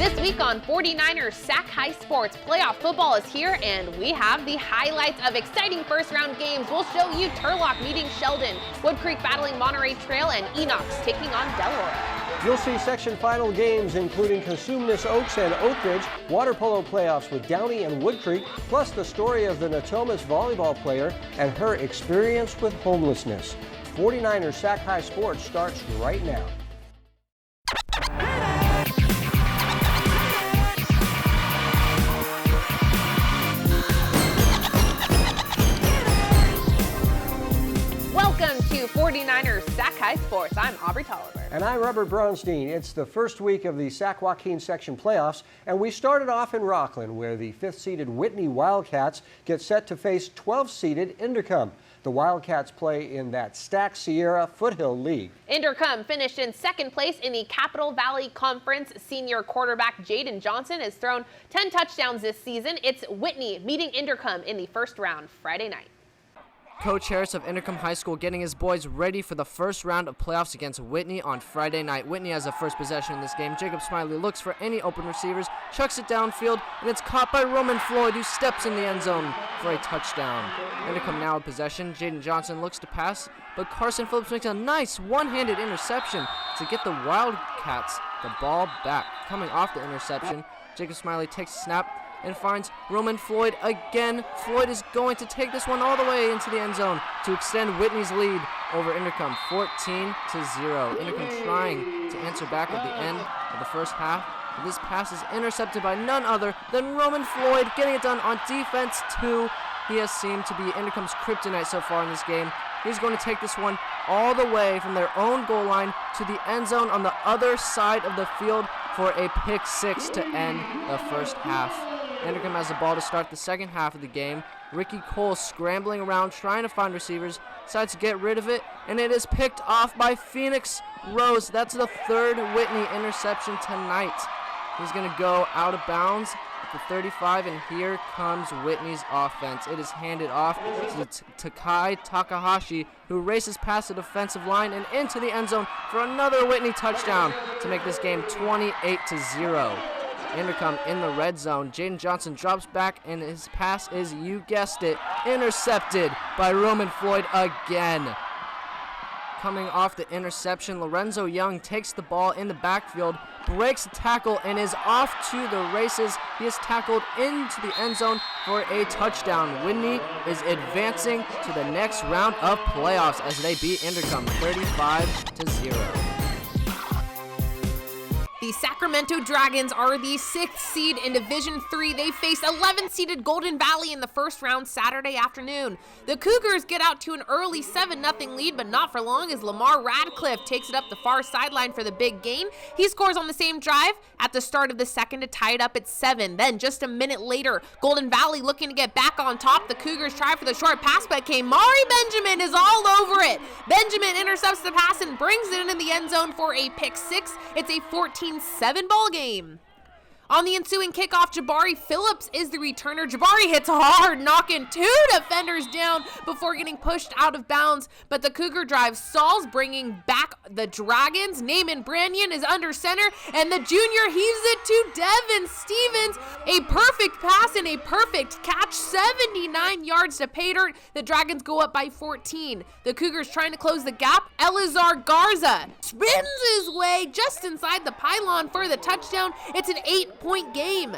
This week on 49ers Sac-Hi Sports, playoff football is here, and we have the highlights of exciting first-round games. We'll show you Turlock meeting Sheldon, Wood Creek battling Monterey Trail, and Enoch's taking on Delora. You'll see section final games including Consumnes Oaks and Oak Ridge, water polo playoffs with Downey and Wood Creek, plus the story of the Natomas volleyball player and her experience with homelessness. 49ers Sac-Hi Sports starts right now. Welcome to 49ers Sac-Hi Sports. I'm Aubrey Tolliver. And I'm Robert Bronstein. It's the first week of the Sac Joaquin section playoffs, and we started off in Rockland, where the 5th-seeded Whitney Wildcats get set to face 12th-seeded Inderkum. The Wildcats play in that Stack Sierra Foothill League. Inderkum finished in second place in the Capital Valley Conference. Senior quarterback Jaden Johnson has thrown 10 touchdowns this season. It's Whitney meeting Inderkum in the first round Friday night. Coach Harris of Inderkum High School getting his boys ready for the first round of playoffs against Whitney on Friday night. Whitney has the first possession in this game. Jacob Smiley looks for any open receivers, chucks it downfield, and it's caught by Roman Floyd, who steps in the end zone for a touchdown. Inderkum now in possession. Jaden Johnson looks to pass, but Carson Phillips makes a nice one-handed interception to get the Wildcats the ball back. Coming off the interception, Jacob Smiley takes a snap and finds Roman Floyd again. Floyd is going to take this one all the way into the end zone to extend Whitney's lead over Inderkum, 14-0. Inderkum trying to answer back at the end of the first half. But this pass is intercepted by none other than Roman Floyd, getting it done on defense too. He has seemed to be Inderkum's kryptonite so far in this game. He's going to take this one all the way from their own goal line to the end zone on the other side of the field for a pick six to end the first half. Inderkum has the ball to start the second half of the game. Ricky Cole scrambling around trying to find receivers, decides to get rid of it, and it is picked off by Phoenix Rose. That's the third Whitney interception tonight. He's going to go out of bounds at the 35, and here comes Whitney's offense. It is handed off to Takai Takahashi, who races past the defensive line and into the end zone for another Whitney touchdown to make this game 28-0. Inderkum in the red zone. Jaden Johnson drops back, and his pass is, you guessed it, intercepted by Roman Floyd again. Coming off the interception, Lorenzo Young takes the ball in the backfield, breaks a tackle, and is off to the races. He is tackled into the end zone for a touchdown. Whitney is advancing to the next round of playoffs as they beat Inderkum 35-0. The Sacramento Dragons are the 6th seed in Division III. They face 11th-seeded Golden Valley in the first round Saturday afternoon. The Cougars get out to an early 7-0 lead, but not for long as Lamar Radcliffe takes it up the far sideline for the big gain. He scores on the same drive at the start of the second to tie it up at 7. Then just a minute later, Golden Valley looking to get back on top. The Cougars try for the short pass, but Kamari Benjamin is all over it. Benjamin intercepts the pass and brings it into the end zone for a pick six. It's a 14-7 ball game. On the ensuing kickoff, Jabari Phillips is the returner. Jabari hits hard, knocking 2 defenders down before getting pushed out of bounds. But the Cougar drive stalls, bringing back the Dragons. Naaman Branyan is under center, and the junior heaves it to Devin Stevens. A perfect pass and a perfect catch, 79 yards to pay dirt. The Dragons go up by 14. The Cougars trying to close the gap. Elizar Garza spins his way just inside the pylon for the touchdown. It's an 8-point game.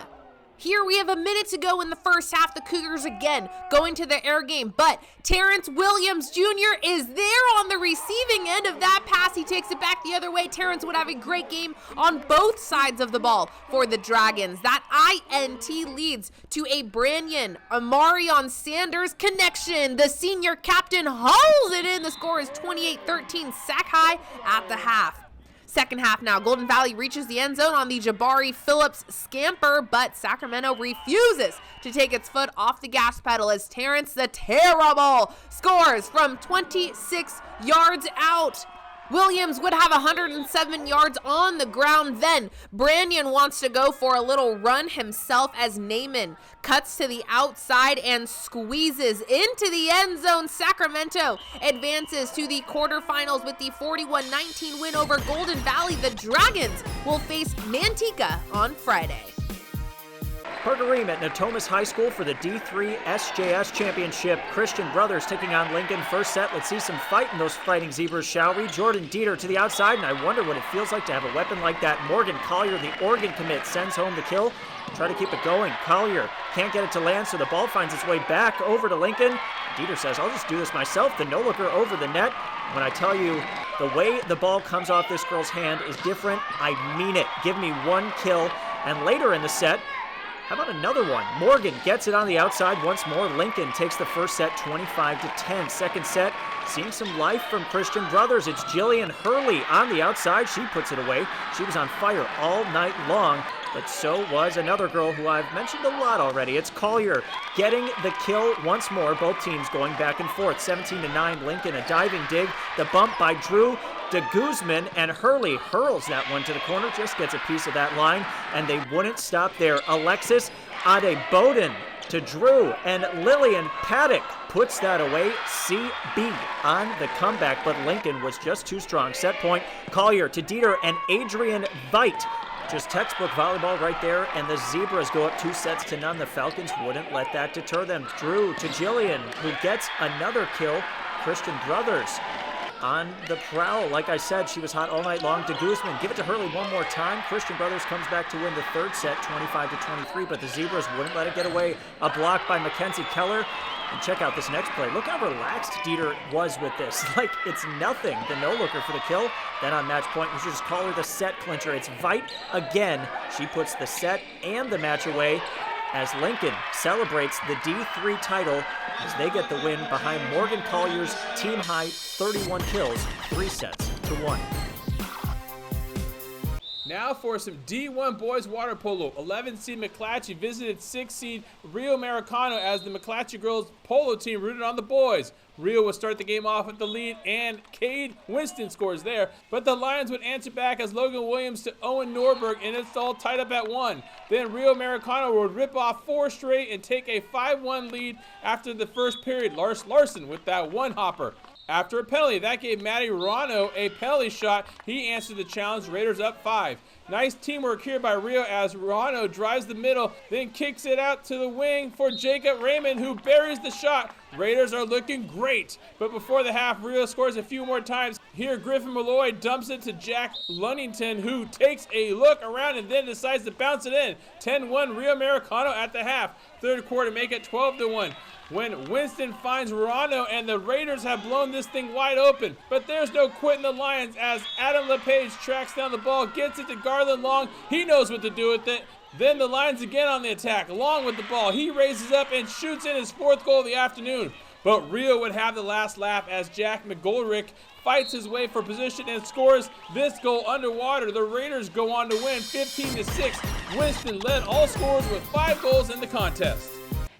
Here we have a minute to go in the first half. The Cougars again going to the air game, but Terrence Williams Jr. is there on the receiving end of that pass. He takes it back the other way. Terrence would have a great game on both sides of the ball for the Dragons. That INT leads to a Branyan Amarion Sanders connection. The senior captain hauls it in. The score is 28-13 Sac-Hi at the half. Second half now, Golden Valley reaches the end zone on the Jabari Phillips scamper, but Sacramento refuses to take its foot off the gas pedal as Terrence the Terrible scores from 26 yards out. Williams would have 107 yards on the ground. Then Branyan wants to go for a little run himself as Naaman cuts to the outside and squeezes into the end zone. Sacramento advances to the quarterfinals with the 41-19 win over Golden Valley. The Dragons will face Manteca on Friday. Pergareem at Natomas High School for the D3 SJS Championship. Christian Brothers taking on Lincoln. First set, let's see some fight in those Fighting Zebras, shall we? Jordan Dieter to the outside, and I wonder what it feels like to have a weapon like that. Morgan Collier, the Oregon commit, sends home the kill. Try to keep it going. Collier can't get it to land, so the ball finds its way back over to Lincoln. Dieter says, I'll just do this myself. The no-looker over the net. When I tell you the way the ball comes off this girl's hand is different, I mean it. Give me one kill. And later in the set, how about another one? Morgan gets it on the outside once more. Lincoln takes the first set 25-10. Second set, seeing some life from Christian Brothers. It's Jillian Hurley on the outside. She puts it away. She was on fire all night long, but so was another girl who I've mentioned a lot already. It's Collier getting the kill once more. Both teams going back and forth. 17-9, Lincoln, a diving dig. The bump by Drew de Guzman, and Hurley hurls that one to the corner, just gets a piece of that line, and they wouldn't stop there. Alexis Adeboden to Drew, and Lillian Paddock puts that away. CB on the comeback, but Lincoln was just too strong. Set point, Collier to Dieter and Adrian Veit. Just textbook volleyball right there, and the Zebras go up 2-0. The Falcons wouldn't let that deter them. Drew to Jillian, who gets another kill. Christian Brothers on the prowl. Like I said, she was hot all night long. De Guzman, give it to Hurley one more time. Christian Brothers comes back to win the third set, 25-23, but the Zebras wouldn't let it get away. A block by Mackenzie Keller. And check out this next play. Look how relaxed Dieter was with this. Like, it's nothing. The no-looker for the kill. Then on match point, we should just call her the set clincher. It's Veit again. She puts the set and the match away as Lincoln celebrates the D3 title as they get the win behind Morgan Collier's team-high 31 kills, 3-1. Now for some D1 boys water polo. 11-seed McClatchy visited 6-seed Rio Americano as the McClatchy girls polo team rooted on the boys. Rio would start the game off with the lead, and Cade Winston scores there. But the Lions would answer back as Logan Williams to Owen Norberg, and it's all tied up at 1. Then Rio Americano would rip off 4 straight and take a 5-1 lead after the first period. Lars Larson with that one-hopper. After a penalty, that gave Matty Rano a penalty shot. He answered the challenge. Raiders up 5. Nice teamwork here by Rio as Rano drives the middle, then kicks it out to the wing for Jacob Raymond, who buries the shot. Raiders are looking great. But before the half, Rio scores a few more times. Here, Griffin Malloy dumps it to Jack Lunnington, who takes a look around and then decides to bounce it in. 10-1 Rio Americano at the half. Third quarter, make it 12-1. When Winston finds Rano, and the Raiders have blown this thing wide open. But there's no quitting the Lions as Adam LePage tracks down the ball, gets it to Garland Long. He knows what to do with it. Then the Lions again on the attack. Long with the ball. He raises up and shoots in his 4th goal of the afternoon. But Rio would have the last laugh as Jack McGoldrick fights his way for position and scores this goal underwater. The Raiders go on to win 15-6. Winston led all scorers with 5 goals in the contest.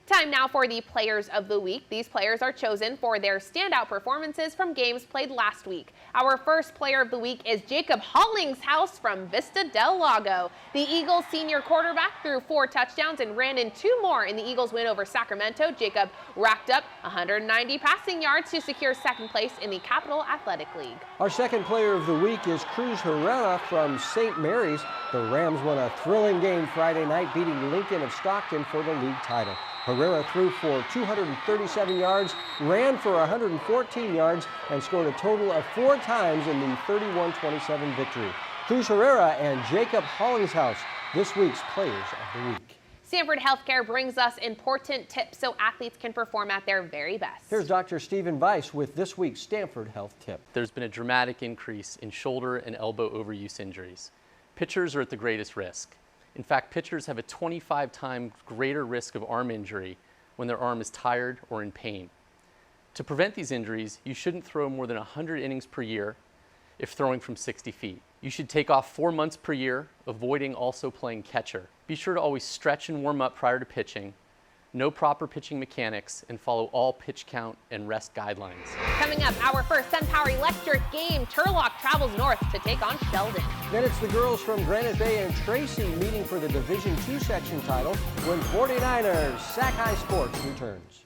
Time now for the Players of the Week. These players are chosen for their standout performances from games played last week. Our first Player of the Week is Jacob Hollingshouse from Vista del Lago. The Eagles senior quarterback threw 4 touchdowns and ran in 2 more in the Eagles win over Sacramento. Jacob racked up 190 passing yards to secure 2nd place in the Capital Athletic League. Our second Player of the Week is Cruz Herrera from St. Mary's. The Rams won a thrilling game Friday night, beating Lincoln of Stockton for the league title. Herrera threw for 237 yards, ran for 114 yards, and scored a total of 4 times in the 31-27 victory. Cruz Herrera and Jacob Hollingshouse, this week's Players of the Week. Stanford Healthcare brings us important tips so athletes can perform at their very best. Here's Dr. Stephen Weiss with this week's Stanford Health Tip. There's been a dramatic increase in shoulder and elbow overuse injuries. Pitchers are at the greatest risk. In fact, pitchers have a 25 times greater risk of arm injury when their arm is tired or in pain. To prevent these injuries, you shouldn't throw more than 100 innings per year if throwing from 60 feet. You should take off 4 months per year, avoiding also playing catcher. Be sure to always stretch and warm up prior to pitching. no proper pitching mechanics, and follow all pitch count and rest guidelines. Coming up, our first SunPower Electric game, Turlock travels north to take on Sheldon. Then it's the girls from Granite Bay and Tracy meeting for the Division II section title when 49ers Sac-Hi Sports returns.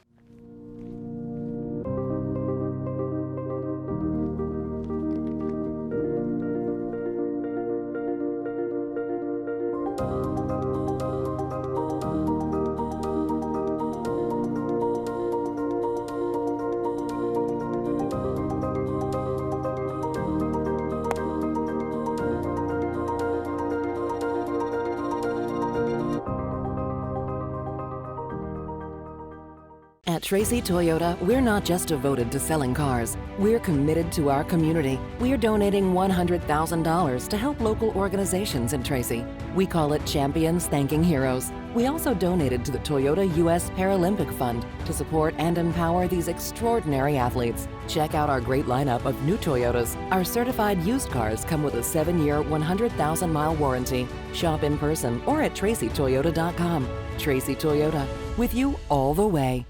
At Tracy Toyota, we're not just devoted to selling cars. We're committed to our community. We're donating $100,000 to help local organizations in Tracy. We call it Champions Thanking Heroes. We also donated to the Toyota U.S. Paralympic Fund to support and empower these extraordinary athletes. Check out our great lineup of new Toyotas. Our certified used cars come with a 7-year, 100,000-mile warranty. Shop in person or at tracytoyota.com. Tracy Toyota, with you all the way.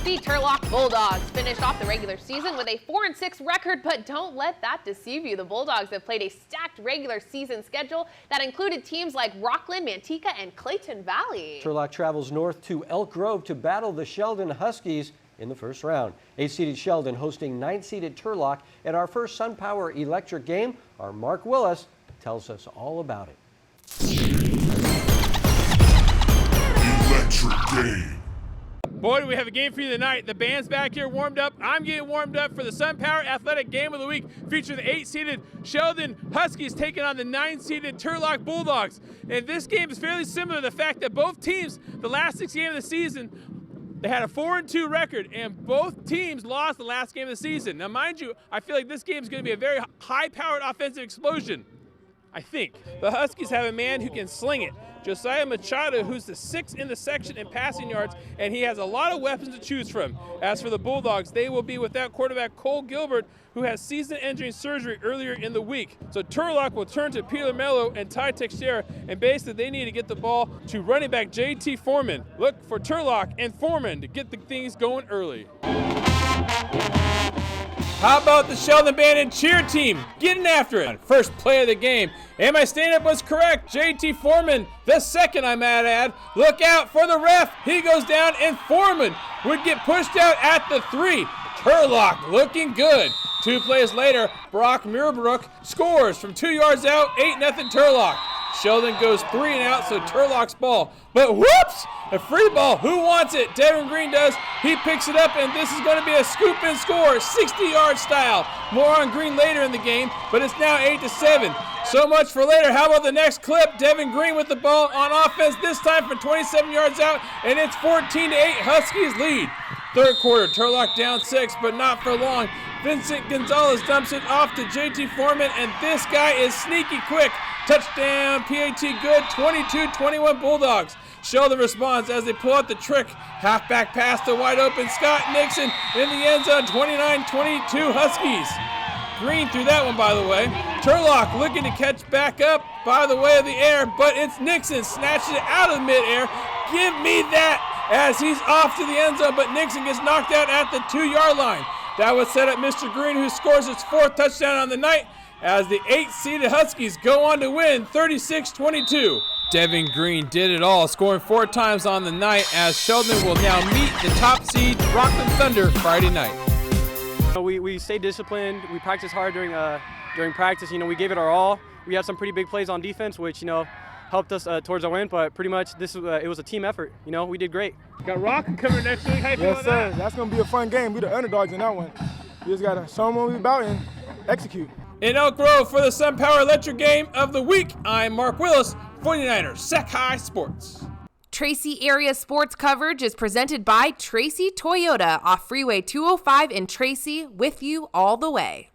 The Turlock Bulldogs finished off the regular season with a 4-6 record, but don't let that deceive you. The Bulldogs have played a stacked regular season schedule that included teams like Rockland, Manteca, and Clayton Valley. Turlock travels north to Elk Grove to battle the Sheldon Huskies in the first round. 8-seeded Sheldon hosting 9-seeded Turlock at our first SunPower Electric game. Our Mark Willis tells us all about it. Electric game. Boy, do we have a game for you tonight. The band's back here warmed up. I'm getting warmed up for the SunPower Athletic Game of the Week, featuring the 8-seeded Sheldon Huskies taking on the 9-seeded Turlock Bulldogs. And this game is fairly similar to the fact that both teams, the last 6 games of the season, they had a 4-2 record, and both teams lost the last game of the season. Now, mind you, I feel like this game is going to be a very high-powered offensive explosion. I think. The Huskies have a man who can sling it. Josiah Machado, who's the 6th in the section in passing yards, and he has a lot of weapons to choose from. As for the Bulldogs, they will be without quarterback Cole Gilbert, who has season-ending surgery earlier in the week. So Turlock will turn to Peter Mello and Ty Teixeira, and basically they need to get the ball to running back J.T. Foreman. Look for Turlock and Foreman to get the things going early. How about the Sheldon Band and cheer team getting after it? First play of the game. And my stand-up was correct. J.T. Foreman, the second I might add. Look out for the ref. He goes down, and Foreman would get pushed out at the 3. Turlock looking good. 2 plays later, Brock Muirbrook scores from 2 yards out, 8-0 Turlock. Sheldon goes 3 and out, so Turlock's ball. But whoops! A free ball. Who wants it? Devin Green does. He picks it up, and this is going to be a scoop and score, 60-yard style. More on Green later in the game, but it's now 8-7. So much for later. How about the next clip? Devin Green with the ball on offense, this time from 27 yards out, and it's 14-8. Huskies lead. Third quarter, Turlock down 6, but not for long. Vincent Gonzalez dumps it off to J.T. Foreman, and this guy is sneaky quick. Touchdown, PAT good, 22-21 Bulldogs. Sheldon responds as they pull out the trick. Halfback pass to wide open Scott Nixon in the end zone, 29-22 Huskies. Green threw that one, by the way. Turlock looking to catch back up by the way of the air, but it's Nixon snatching it out of midair. Give me that as he's off to the end zone, but Nixon gets knocked out at the 2-yard line. That would set up Mr. Green, who scores his 4th touchdown on the night, as the 8-seeded Huskies go on to win 36-22. Devin Green did it all, scoring 4 times on the night, as Sheldon will now meet the top seed Rockland Thunder Friday night. We stayed disciplined. We practiced hard during practice. We gave it our all. We had some pretty big plays on defense, which helped us towards our win. But pretty much it was a team effort. We did great. Got Rockland coming next week. How you feeling Yes, sir. That's gonna be a fun game. We the underdogs in that one. We just gotta show them what we about and execute. In Elk Grove for the SunPower Electric Game of the Week, I'm Mark Willis, 49ers Sac-Hi Sports. Tracy area sports coverage is presented by Tracy Toyota off Freeway 205 in Tracy, with you all the way.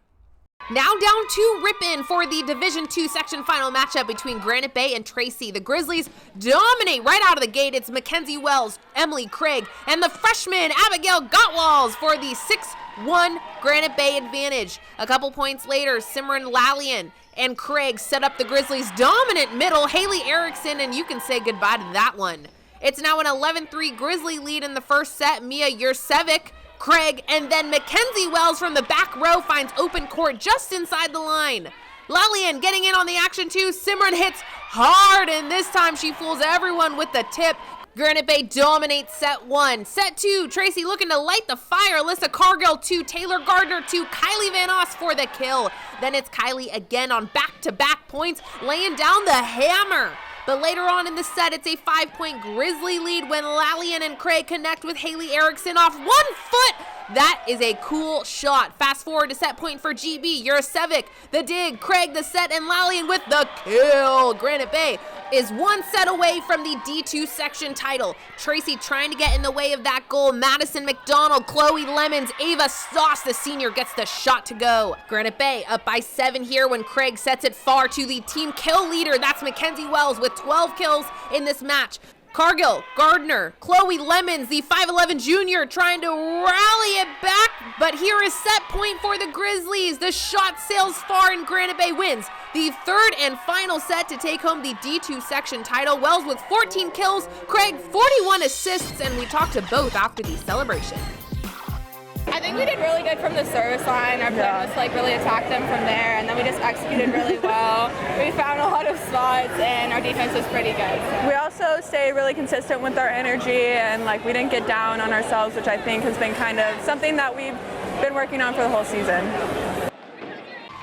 Now down to Ripon for the Division II section final matchup between Granite Bay and Tracy. The Grizzlies dominate right out of the gate. It's Mackenzie Wells, Emily Craig, and the freshman Abigail Gottwalls for the 6-1 Granite Bay advantage. A couple points later, Simran Lalian and Craig set up the Grizzlies' dominant middle. Haley Erickson, and you can say goodbye to that one. It's now an 11-3 Grizzly lead in the first set. Mia Jurcevic, Craig, and then Mackenzie Wells from the back row finds open court just inside the line. Lalian getting in on the action too. Simran hits hard, and this time she fools everyone with the tip. Granite Bay dominates set 1. Set 2, Tracy looking to light the fire. Alyssa Cargill 2, Taylor Gardner 2, Kylie Van Oss for the kill. Then it's Kylie again on back-to-back points, laying down the hammer. But later on in the set, it's a 5-point Grizzly lead when Lalian and Craig connect with Haley Erickson off 1 foot. That is a cool shot. Fast forward to set point for GB. Jurcevic, the dig, Craig the set, and Lalian with the kill. Granite Bay is 1 set away from the D2 section title. Tracy trying to get in the way of that goal. Madison McDonald, Chloe Lemons, Ava Stoss, the senior, gets the shot to go. Granite Bay up by 7 here when Craig sets it far to the team kill leader. That's Mackenzie Wells with 12 kills in this match. Cargill, Gardner, Chloe Lemons, the 5'11 junior trying to rally it back, but here is set point for the Grizzlies. The shot sails far and Granite Bay wins the third and final set to take home the D2 section title. Wells with 14 kills, Craig 41 assists, and we talked to both after the celebration. I think we did really good from the service line. Our plan was really attack them from there, and then we just executed really well. We found a lot of spots, and our defense was pretty good. So. We also stayed really consistent with our energy, and we didn't get down on ourselves, which I think has been kind of something that we've been working on for the whole season.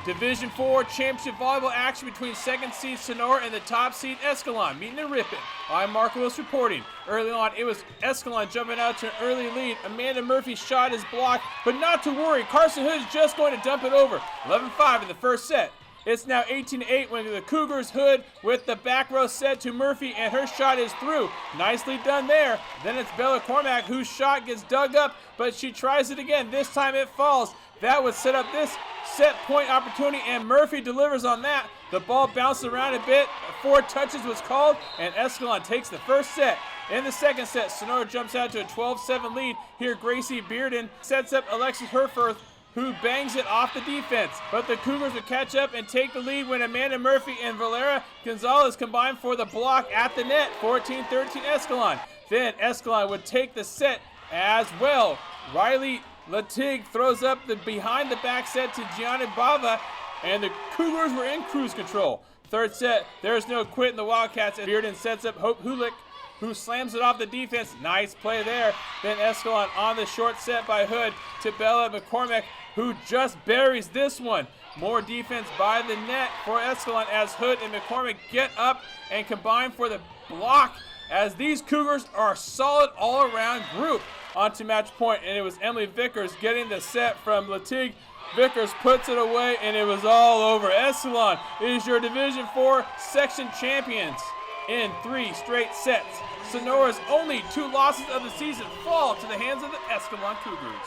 Division 4 championship volleyball action between second seed Sonora and the top seed Escalon meeting in Ripon. I'm Mark Lewis reporting. Early on, it was Escalon jumping out to an early lead. Amanda Murphy's shot is blocked, but not to worry. Carson Hood is just going to dump it over. 11-5 in the first set. It's now 18-8 when the Cougars Hood with the back row set to Murphy, and her shot is through. Nicely done there. Then it's Bella Cormack whose shot gets dug up, but she tries it again. This time it falls. That would set up this set point opportunity, and Murphy delivers on that. The ball bounces around a bit. 4 touches was called, and Escalon takes the first set. In the second set, Sonora jumps out to a 12-7 lead. Here, Gracie Bearden sets up Alexis Herforth, who bangs it off the defense. But the Cougars would catch up and take the lead when Amanda Murphy and Valera Gonzalez combined for the block at the net. 14-13 Escalon. Then Escalon would take the set as well. Riley Latig throws up the behind the back set to Gianna Bava, and the Cougars were in cruise control. Third set, there's no quit in the Wildcats, and Bearden sets up Hope Hulick, who slams it off the defense. Nice play there. Then Escalon on the short set by Hood to Bella McCormick, who just buries this one. More defense by the net for Escalon as Hood and McCormick get up and combine for the block, as these Cougars are a solid all-around group. On to match point, and it was Emily Vickers getting the set from Latig. Vickers puts it away, and it was all over. Escalon is your Division 4 section champions in 3 straight sets. Sonora's only 2 losses of the season fall to the hands of the Escalon Cougars.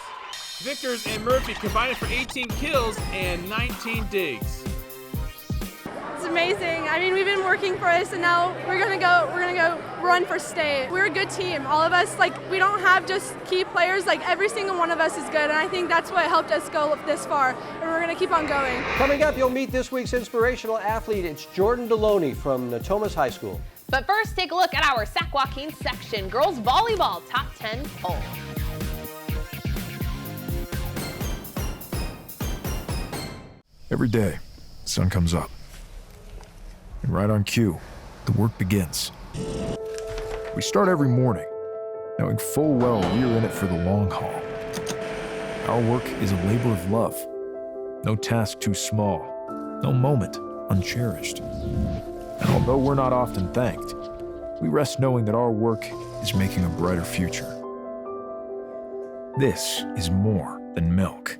Vickers and Murphy combined for 18 kills and 19 digs. It's amazing. I mean, we've been working for this, and now we're gonna go run for state. We're a good team. All of us, we don't have just key players. Every single one of us is good, and I think that's what helped us go this far, and we're gonna keep on going. Coming up, you'll meet this week's inspirational athlete. It's Jordan Deloney from Natomas High School. But first, take a look at our Sac Joaquin section. Girls volleyball top 10 poll. Every day, the sun comes up. And right on cue, the work begins. We start every morning, knowing full well we are in it for the long haul. Our work is a labor of love. No task too small, no moment uncherished. And although we're not often thanked, we rest knowing that our work is making a brighter future. This is more than milk.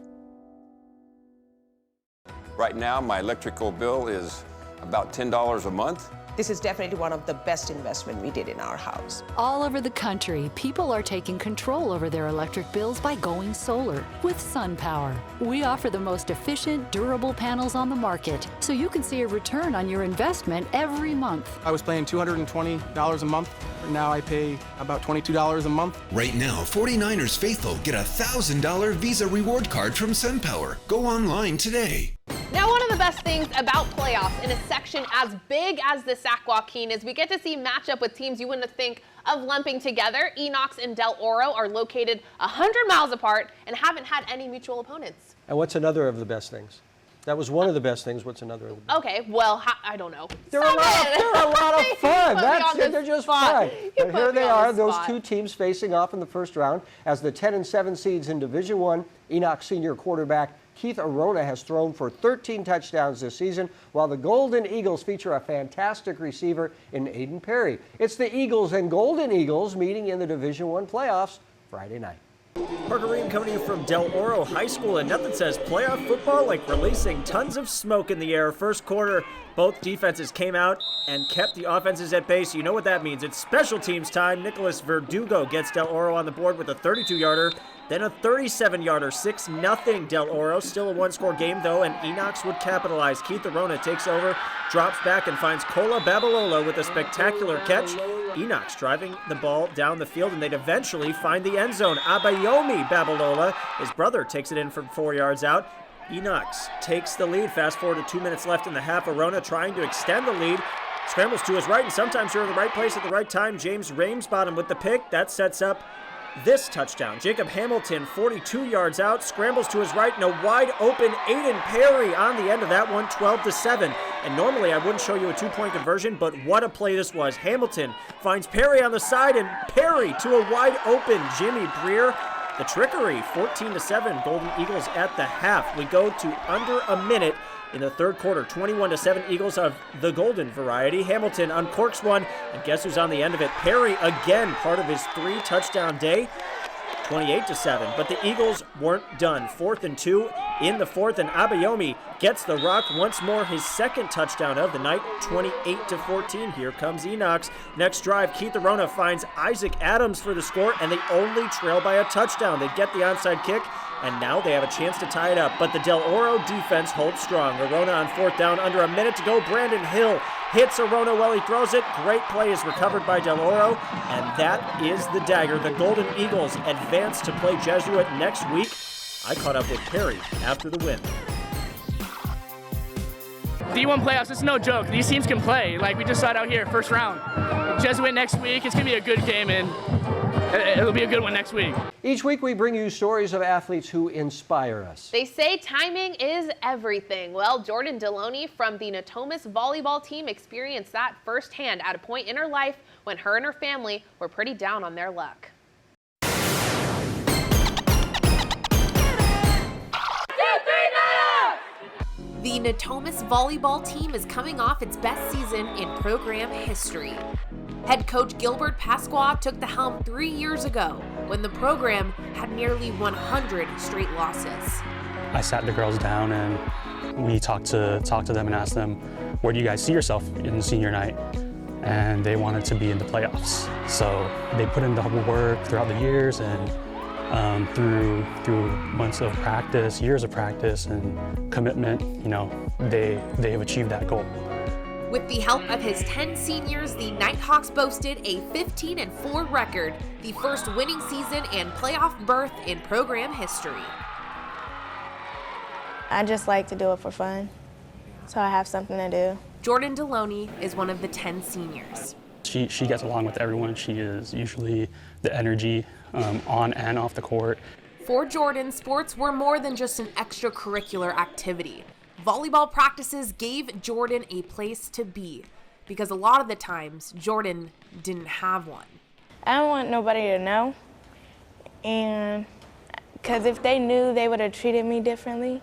Right now, my electrical bill is about $10 a month. This is definitely one of the best investments we did in our house. All over the country, people are taking control over their electric bills by going solar with SunPower. We offer the most efficient, durable panels on the market, so you can see a return on your investment every month. I was paying $220 a month. Now I pay about $22 a month. Right now, 49ers faithful get a $1,000 Visa reward card from SunPower. Go online today. Now, one of the best things about playoffs in a section as big as the Sac Joaquin is we get to see match up with teams you wouldn't think of lumping together. Enox and Del Oro are located 100 miles apart and haven't had any mutual opponents. And what's another of the best things? That was one of the best things. What's another of the best? Okay, well, I don't know. They're a lot of fun. That's it. They're just fun. But here they are, those two teams facing off in the first round as the 10 and 7 seeds in Division I. Enoch senior quarterback Keith Arona has thrown for 13 touchdowns this season, while the Golden Eagles feature a fantastic receiver in Aiden Perry. It's the Eagles and Golden Eagles meeting in the Division I playoffs Friday night. Parker Ream coming to you from Del Oro High School, and nothing says playoff football like releasing tons of smoke in the air. First quarter, both defenses came out and kept the offenses at bay, so you know what that means. It's special teams time. Nicholas Verdugo gets Del Oro on the board with a 32-yarder, then a 37-yarder, 6-0 Del Oro. Still a one-score game, though, and Enox would capitalize. Keith Arona takes over, drops back, and finds Kola Babalola with a spectacular catch. Enox driving the ball down the field, and they'd eventually find the end zone. Abayomi Babalola, his brother, takes it in from 4 yards out. Enox takes the lead. Fast forward to 2 minutes left in the half. Arona trying to extend the lead. Scrambles to his right, and sometimes you're in the right place at the right time. James Ramesbottom with the pick. That sets up this touchdown. Jacob Hamilton, 42 yards out, scrambles to his right, and a wide open Aiden Perry on the end of that one, 12-7. And normally I wouldn't show you a two-point conversion, but what a play this was. Hamilton finds Perry on the side, and Perry to a wide open Jimmy Breer. The trickery, 14-7, Golden Eagles at the half. We go to under a minute in the third quarter, 21-7, Eagles of the golden variety. Hamilton uncorks one, and guess who's on the end of it? Perry again, part of his 3-touchdown day, 28-7. But the Eagles weren't done. 4th and 2 in the fourth, and Abayomi gets the rock once more, his second touchdown of the night, 28-14. Here comes Enox. Next drive, Keith Arona finds Isaac Adams for the score, and they only trail by a touchdown. They get the onside kick, and now they have a chance to tie it up. But the Del Oro defense holds strong. Arona on fourth down, under a minute to go. Brandon Hill hits Arona while he throws it. Great play is recovered by Del Oro, and that is the dagger. The Golden Eagles advance to play Jesuit next week. I caught up with Perry after the win. D1 playoffs, it's no joke. These teams can play. Like we just saw it out here, first round. Jesuit next week, it's going to be a good game, and it'll be a good one next week. Each week we bring you stories of athletes who inspire us. They say timing is everything. Well, Jordan Deloney from the Natomas volleyball team experienced that firsthand at a point in her life when her and her family were pretty down on their luck. The Natomas volleyball team is coming off its best season in program history. Head coach Gilbert Pasqua took the helm 3 years ago when the program had nearly 100 straight losses. I sat the girls down and we talked to them and asked them, where do you guys see yourself in senior night? And they wanted to be in the playoffs. So they put in the work throughout the years, and through months of practice, years of practice and commitment, you know, they have achieved that goal. With the help of his 10 seniors, the Nighthawks boasted a 15-4 record, the first winning season and playoff berth in program history. I just like to do it for fun, so I have something to do. Jordan Deloney is one of the 10 seniors. She gets along with everyone. She is usually the energy on and off the court. For Jordan, sports were more than just an extracurricular activity. Volleyball practices gave Jordan a place to be, because a lot of the times, Jordan didn't have one. I don't want nobody to know, and because if they knew, they would have treated me differently.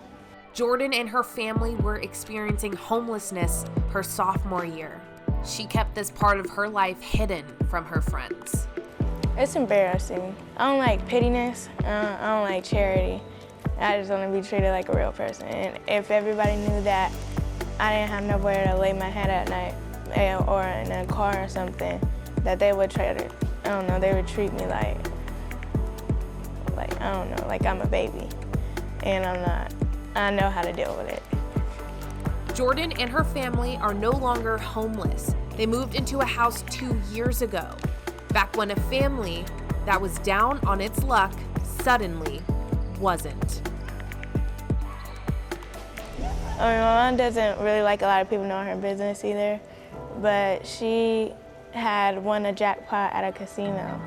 Jordan and her family were experiencing homelessness her sophomore year. She kept this part of her life hidden from her friends. It's embarrassing. I don't like pittiness. I don't like charity. I just want to be treated like a real person. And if everybody knew that I didn't have nowhere to lay my head at night, or in a car or something, that they would try to, I don't know, they would treat me like I don't know, like I'm a baby. And I'm not. I know how to deal with it. Jordan and her family are no longer homeless. They moved into a house 2 years ago, back when a family that was down on its luck suddenly wasn't. I mean, my mom doesn't really like a lot of people knowing her business either, but she had won a jackpot at a casino.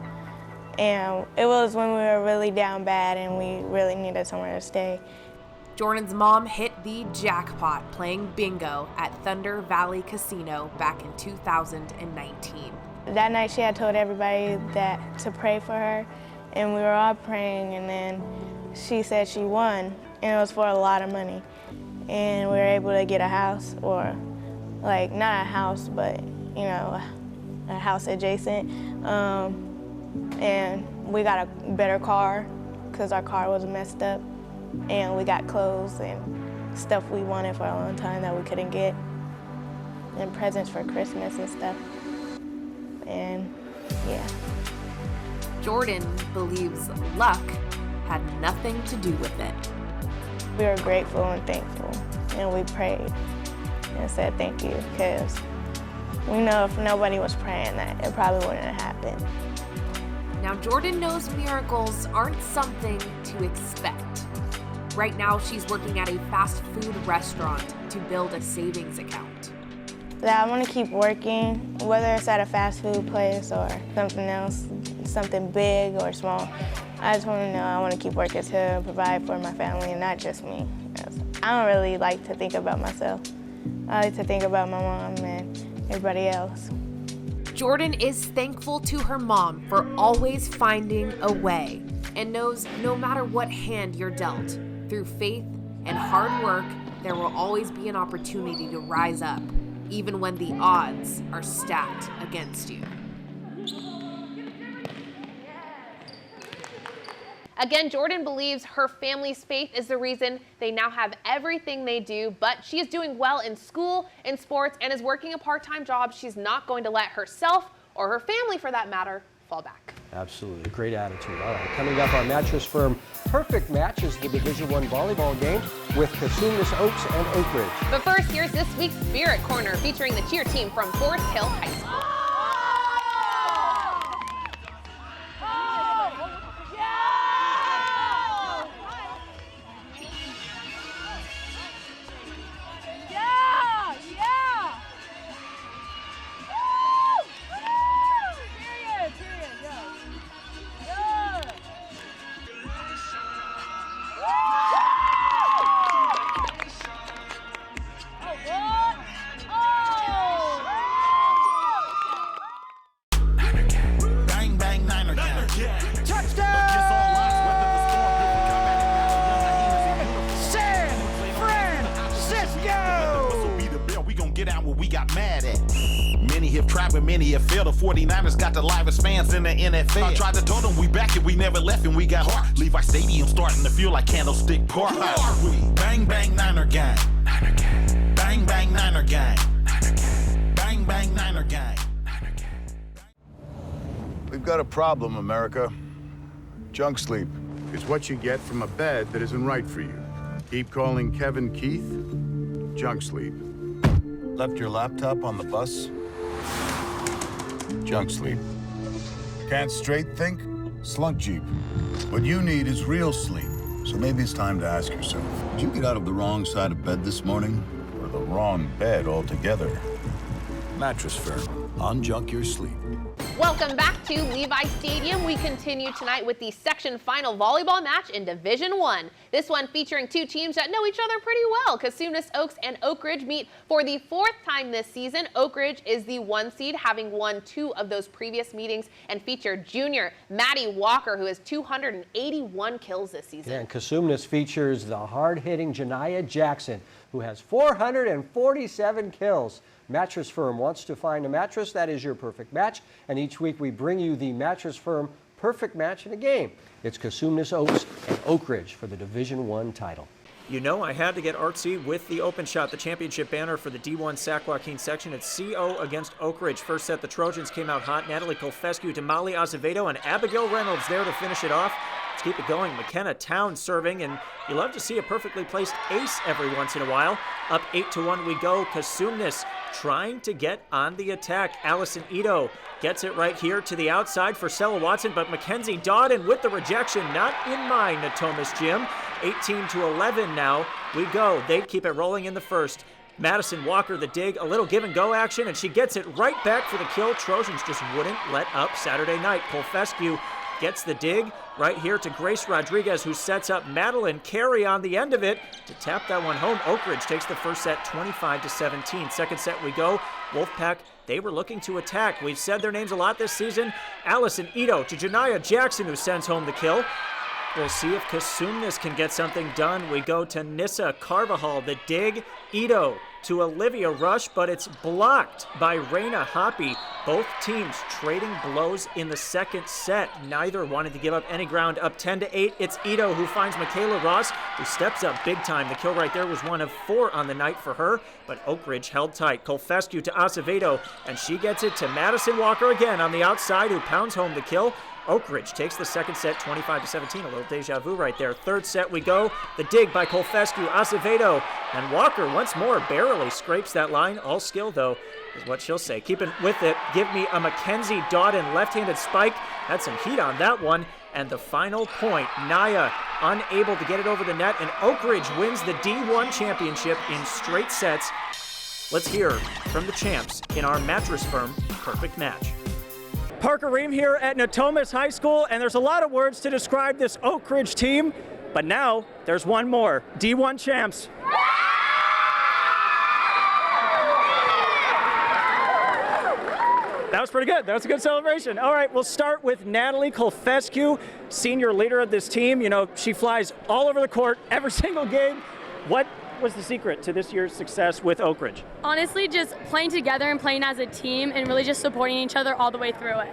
And it was when we were really down bad and we really needed somewhere to stay. Jordan's mom hit the jackpot playing bingo at Thunder Valley Casino back in 2019. That night she had told everybody that to pray for her, and we were all praying, and then she said she won, and it was for a lot of money. And we were able to get a house, or like not a house, but you know, a house adjacent. And we got a better car because our car was messed up. And we got clothes and stuff we wanted for a long time that we couldn't get, and presents for Christmas and stuff. And yeah. Jordan believes luck had nothing to do with it. We were grateful and thankful, and we prayed and said thank you, because we know if nobody was praying that it probably wouldn't have happened. Now Jordan knows miracles aren't something to expect. Right now, she's working at a fast food restaurant to build a savings account. That I want to keep working, whether it's at a fast food place or something else, something big or small. I just want to know I want to keep working to provide for my family and not just me. I don't really like to think about myself. I like to think about my mom and everybody else. Jordan is thankful to her mom for always finding a way and knows no matter what hand you're dealt, through faith and hard work, there will always be an opportunity to rise up, even when the odds are stacked against you. Again, Jordan believes her family's faith is the reason they now have everything they do, but she is doing well in school, in sports, and is working a part-time job. She's not going to let herself, or her family for that matter, fall back. Absolutely, great attitude. All right, coming up on Mattress Firm Perfect Match is the Division I volleyball game with Cosumnes Oaks and Oak Ridge. But first, here's this week's Spirit Corner featuring the cheer team from Forest Hill High School. Many have failed. The 49ers got the livest fans in the NFL. I tried to tell them we back and we never left and we got heart. Levi Stadium starting to feel like Candlestick Park. Who are we? Bang, bang, Niner gang. Niner gang. Bang, bang, Niner gang. Niner gang. Bang, bang, Niner gang. Niner gang. We've got a problem, America. Junk sleep. It's what you get from a bed that isn't right for you. Keep calling Kevin Keith. Junk sleep. Left your laptop on the bus? Junk sleep. Can't straight think? Slunk Jeep. What you need is real sleep. So maybe it's time to ask yourself, did you get out of the wrong side of bed this morning? Or the wrong bed altogether? Mattress Firm. Unjunk your sleep. Welcome back to Levi Stadium. We continue tonight with the section final volleyball match in Division I. This one featuring two teams that know each other pretty well. Cosumnes Oaks and Oak Ridge meet for the fourth time this season. Oak Ridge is the 1 seed, having won 2 of those previous meetings, and featured junior Maddie Walker, who has 281 kills this season. Yeah, and Cosumnes features the hard-hitting Janiyah Jackson, who has 447 kills. Mattress Firm wants to find a mattress that is your perfect match, and each week we bring you the Mattress Firm perfect match in a game. It's Cosumnes Oaks and Oak Ridge for the Division I title. You know I had to get artsy with the open shot, the championship banner for the D1 Sac-Joaquin section. It's CO against Oak Ridge. First set, the Trojans came out hot. Natalie Colfescu, Damali Azevedo, and Abigail Reynolds there to finish it off. Let's keep it going. McKenna Town serving, and you love to see a perfectly placed ace every once in a while. Up 8-1 we go. Cosumnes trying to get on the attack. Allison Ito gets it right here to the outside for Sella Watson, but Mackenzie Dodden with the rejection. Not in my Natomas gym. 18-11 now we go. They keep it rolling in the first. Madison Walker, the dig, a little give and go action, and she gets it right back for the kill. Trojans just wouldn't let up Saturday night. Colfescu gets the dig right here to Grace Rodriguez, who sets up Madeline Carey on the end of it to tap that one home. Oak Ridge takes the first set 25-17. Second set we go. Wolfpack, they were looking to attack. We've said their names a lot this season. Allison Ito to Janiyah Jackson, who sends home the kill. We'll see if Kasumnes can get something done. We go to Nissa Carvajal, the dig. Ito to Olivia Rush, but it's blocked by Reina Hoppy. Both teams trading blows in the second set. Neither wanted to give up any ground. Up 10-8, it's Ito who finds Michaela Ross, who steps up big time. The kill right there was one of 4 on the night for her, but Oak Ridge held tight. Colfescu to Acevedo, and she gets it to Madison Walker again on the outside, who pounds home the kill. Oak Ridge takes the second set 25-17. A little deja vu right there. Third set we go. The dig by Colfescu, Acevedo, and Walker once more barely scrapes that line. All skill, though, is what she'll say. Keeping with it, give me a Mackenzie Dawden left-handed spike. Had some heat on that one. And the final point, Naya unable to get it over the net, and Oak Ridge wins the D1 championship in straight sets. Let's hear from the champs in our Mattress Firm Perfect Match. Parker Ream here at Natomas High School, and there's a lot of words to describe this Oak Ridge team, but now there's one more. D1 champs. That was pretty good. That was a good celebration. All right, we'll start with Natalie Colfescu, senior leader of this team. You know, she flies all over the court every single game. What was the secret to this year's success with Oak Ridge? Honestly, just playing together and playing as a team and really just supporting each other all the way through it.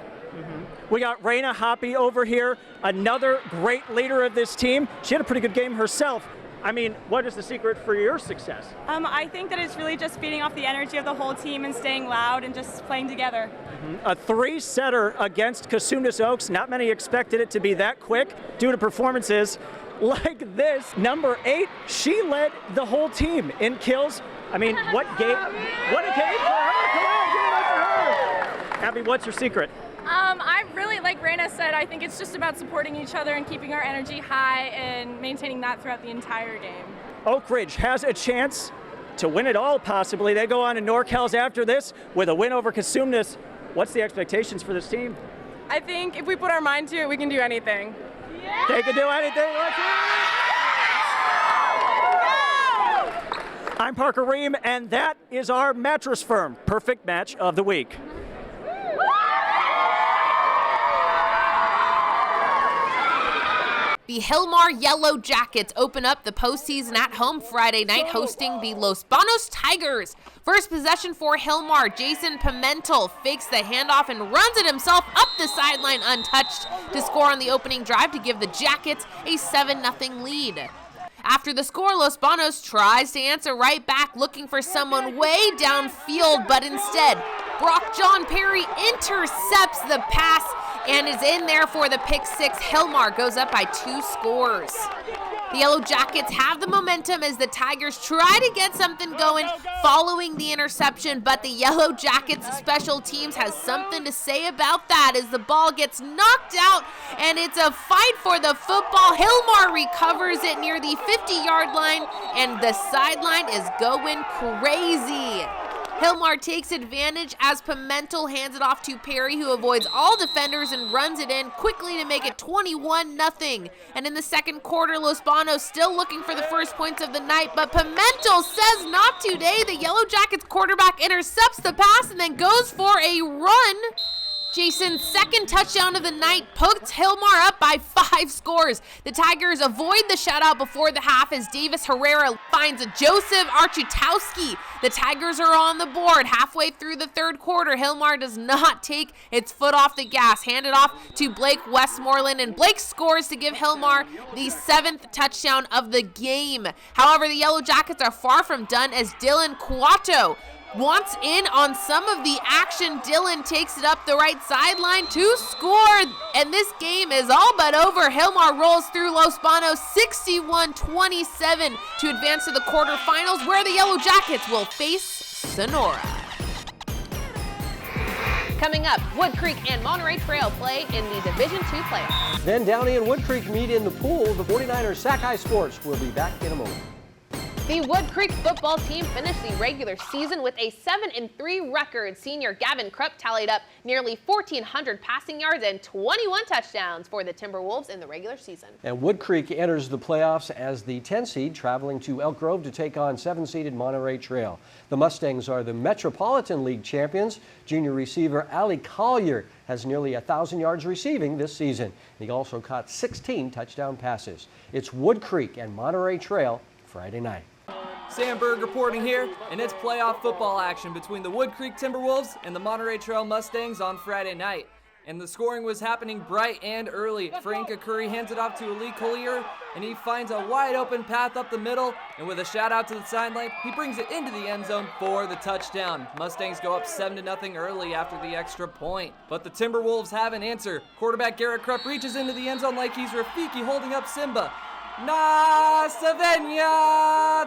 We got Reina Hoppy over here, another great leader of this team. She had a pretty good game herself. I mean, what is the secret for your success? I think that it's really just feeding off the energy of the whole team and staying loud and just playing together. A 3-setter against Kasumnes Oaks. Not many expected it to be that quick due to performances like this. Number 8, she led the whole team in kills. I mean, what a game for her. Come on, give it up for her. Abby, what's your secret? I really, like Reina said, I think it's just about supporting each other and keeping our energy high and maintaining that throughout the entire game. Oak Ridge has a chance to win it all, possibly. They go on to NorCal's after this with a win over Kasumnes. What's the expectations for this team? I think if we put our mind to it, we can do anything. Yeah. They can do anything. Let's hear it. I'm Parker Ream, and that is our Mattress Firm Perfect Match of the Week. The Hillmar Yellow Jackets open up the postseason at home Friday night, hosting the Los Banos Tigers. First possession for Hillmar, Jason Pimentel fakes the handoff and runs it himself up the sideline untouched to score on the opening drive to give the Jackets a 7-0 lead. After the score, Los Banos tries to answer right back, looking for someone way downfield, but instead, Brock John Perry intercepts the pass and is in there for the pick six. Hillmar goes up by 2 scores. The Yellow Jackets have the momentum as the Tigers try to get something going following the interception, but the Yellow Jackets special teams has something to say about that as the ball gets knocked out and it's a fight for the football. Hillmar recovers it near the 50-yard line and the sideline is going crazy. Hillmar takes advantage as Pimentel hands it off to Perry, who avoids all defenders and runs it in quickly to make it 21-0. And in the second quarter, Los Banos still looking for the first points of the night, but Pimentel says not today. The Yellow Jackets quarterback intercepts the pass and then goes for a run. Jason's second touchdown of the night puts Hillmar up by 5 scores. The Tigers avoid the shutout before the half as Davis Herrera finds a Joseph Archutowski. The Tigers are on the board. Halfway through the third quarter, Hillmar does not take its foot off the gas. Handed off to Blake Westmoreland, and Blake scores to give Hillmar the 7th touchdown of the game. However, the Yellow Jackets are far from done as Dylan Cuato wants in on some of the action. Dylan takes it up the right sideline to score, and this game is all but over. Hillmar rolls through Los Banos 61-27 to advance to the quarterfinals, where the Yellow Jackets will face Sonora. Coming up, Wood Creek and Monterey Trail play in the Division II playoffs. Then Downey and Wood Creek meet in the pool. The 49ers Sac-Hi Sports will be back in a moment. The Wood Creek football team finished the regular season with a 7-3 record. Senior Gavin Krupp tallied up nearly 1,400 passing yards and 21 touchdowns for the Timberwolves in the regular season. And Wood Creek enters the playoffs as the 10 seed, traveling to Elk Grove to take on 7-seeded Monterey Trail. The Mustangs are the Metropolitan League champions. Junior receiver Allie Collier has nearly 1,000 yards receiving this season. He also caught 16 touchdown passes. It's Wood Creek and Monterey Trail Friday night. Sam Berg reporting here, and it's playoff football action between the Wood Creek Timberwolves and the Monterey Trail Mustangs on Friday night. And the scoring was happening bright and early. Frank Curry hands it off to Ali Collier, and he finds a wide open path up the middle, and with a shout out to the sideline, he brings it into the end zone for the touchdown. Mustangs go up 7-0 early after the extra point. But the Timberwolves have an answer. Quarterback Garrett Krupp reaches into the end zone like he's Rafiki holding up Simba. Savenya!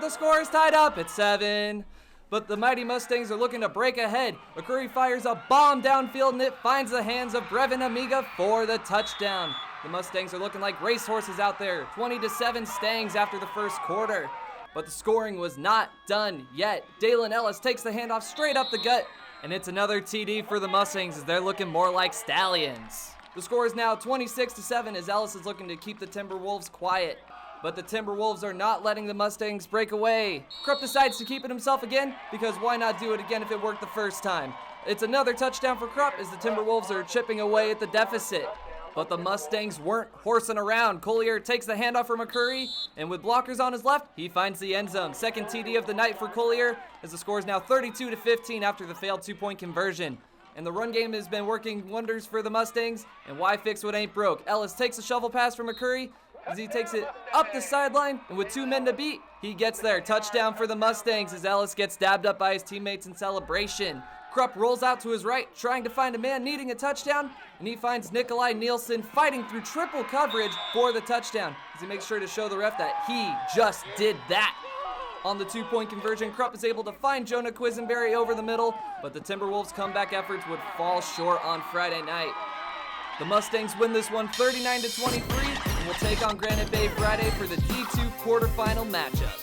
The score is tied up at 7. But the mighty Mustangs are looking to break ahead. McCurry fires a bomb downfield and it finds the hands of Brevin Amiga for the touchdown. The Mustangs are looking like racehorses out there. 20-7 Stangs after the first quarter. But the scoring was not done yet. Dalen Ellis takes the handoff straight up the gut. And it's another TD for the Mustangs as they're looking more like stallions. The score is now 26-7 as Ellis is looking to keep the Timberwolves quiet. But the Timberwolves are not letting the Mustangs break away. Krupp decides to keep it himself again, because why not do it again if it worked the first time? It's another touchdown for Krupp as the Timberwolves are chipping away at the deficit. But the Mustangs weren't horsing around. Collier takes the handoff from McCurry, and with blockers on his left, he finds the end zone. Second TD of the night for Collier, as the score is now 32-15 after the failed two-point conversion. And the run game has been working wonders for the Mustangs, and why fix what ain't broke? Ellis takes a shovel pass from McCurry, as he takes it up the sideline, and with 2 men to beat, he gets there. Touchdown for the Mustangs as Ellis gets dabbed up by his teammates in celebration. Krupp rolls out to his right, trying to find a man needing a touchdown, and he finds Nikolai Nielsen fighting through triple coverage for the touchdown, as he makes sure to show the ref that he just did that. On the 2-point conversion, Krupp is able to find Jonah Quisenberry over the middle, but the Timberwolves' comeback efforts would fall short on Friday night. The Mustangs win this one 39-23 and will take on Granite Bay Friday for the D2 quarterfinal matchup.